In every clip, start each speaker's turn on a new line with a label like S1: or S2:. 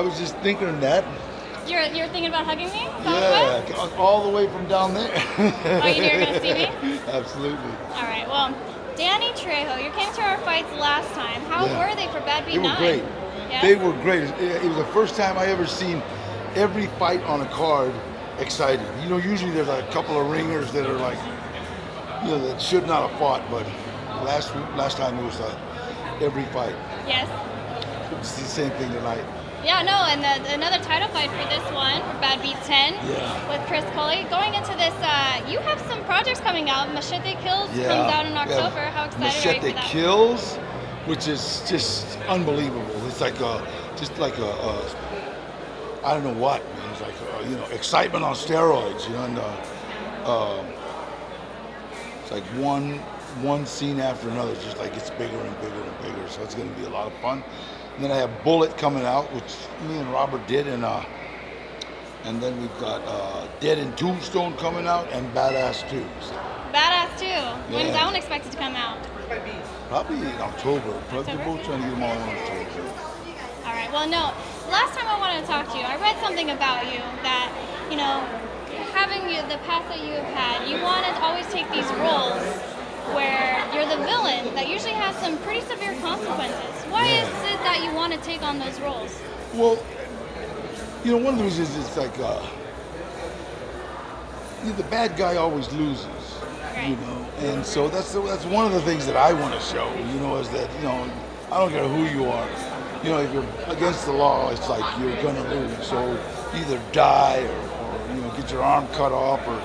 S1: was just thinking of that.
S2: You're thinking about hugging me?
S1: Yeah, all the way from down there.
S2: Oh, you knew you were going to see me?
S1: Absolutely.
S2: All right, well, Danny Trejo, you came to our fights last time. How were they for Badbeat 9?
S1: They were great.
S2: Yes?
S1: They were great. It was the first time I ever seen every fight on a card exciting. You know, usually there's a couple of ringers that are like, you know, that should not have fought, but last time it was every fight.
S2: Yes.
S1: It's the same thing tonight.
S2: Yeah, no, and another title fight for this one, for Badbeat 10, with Chris Coley. Going into this, you have some projects coming out. Machete Kills comes out in October. How excited are you for that?
S1: Machete Kills, which is just unbelievable. It's like just like I don't know what, man. It's like you know, excitement on steroids, you know, and it's like one scene after another. It's just like it's bigger and bigger and bigger. So it's going to be a lot of fun. And then I have Bullet coming out, which me and Robert did, and then we've got Dead in Tombstone coming out, and Badass 2.
S2: Badass 2. When is that one expected to come out?
S1: Probably in October. Probably both trying to get them all in October.
S2: All right. Well, no. Last time I wanted to talk to you, I read something about you that, you know, having the past that you have had, you want to always take these roles where you're the villain that usually has some pretty severe consequences. Why is it that you want to take on those roles?
S1: Well, you know, one of the reasons is like you know, the bad guy always loses, you know, and so that's one of the things that I want to show, you know, is that, you know, I don't care who you are, you know, if you're against the law, it's like you're gonna lose. So either die or you know, get your arm cut off or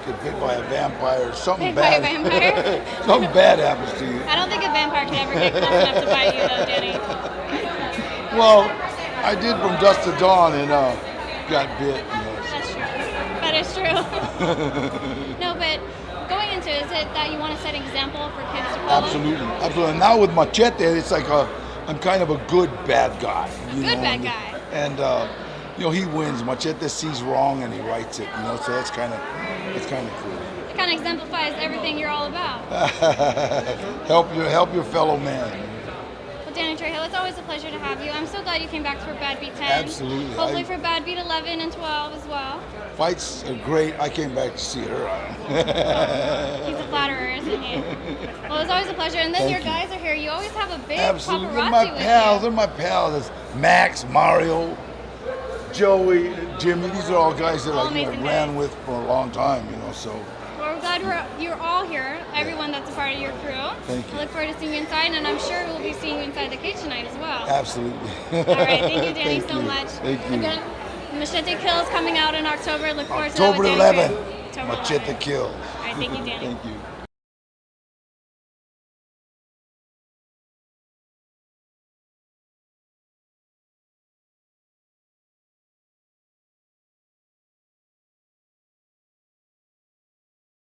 S1: get bit by a vampire or something bad.
S2: By a vampire?
S1: Something bad happens to you.
S2: I don't think a vampire can ever get close enough to bite you, though, Danny.
S1: Well, I did from dusk to dawn and got bit. You know, so.
S2: That's true. That is true. No, but going into it, is it that you want to set an example for kids to follow?
S1: Absolutely, absolutely. And now with Machete, it's like I'm kind of a good bad guy.
S2: Good bad guy.
S1: And you know, he wins. Machete sees wrong and he rights it. You know, so that's kind of cool.
S2: It kind of exemplifies everything you're all about.
S1: help your fellow man.
S2: Well, Danny Trejo, it's always a pleasure to have you. I'm so glad you came back for Badbeat 10.
S1: Absolutely.
S2: Hopefully for Badbeat 11 and 12 as well.
S1: Fights are great. I came back to see her on.
S2: He's a flatterer, isn't he? Well, it's always a pleasure. And then
S1: Thank
S2: your
S1: you.
S2: guys are here. You always have a big
S1: Absolutely.
S2: paparazzi
S1: They're my
S2: with
S1: pals.
S2: you.
S1: They're my pals. It's Max, Mario, Joey, Jimmy. These are all guys that
S2: All
S1: I
S2: amazing
S1: ran
S2: guys.
S1: with for a long time, you know, so.
S2: Well, we're glad you're all here, everyone that's a part of your crew.
S1: Thank you.
S2: I look forward to seeing you inside, and I'm sure we'll be seeing you inside the cage tonight as well.
S1: Absolutely.
S2: All right, thank you, Danny,
S1: Thank
S2: so
S1: you.
S2: much.
S1: Thank you.
S2: Again, Machete Kills coming out in October. Look forward
S1: October
S2: to that with Danny
S1: 11th,
S2: Trejo. October
S1: Machete
S2: 11th.
S1: Kills.
S2: All right, thank you, Danny.
S1: Thank you.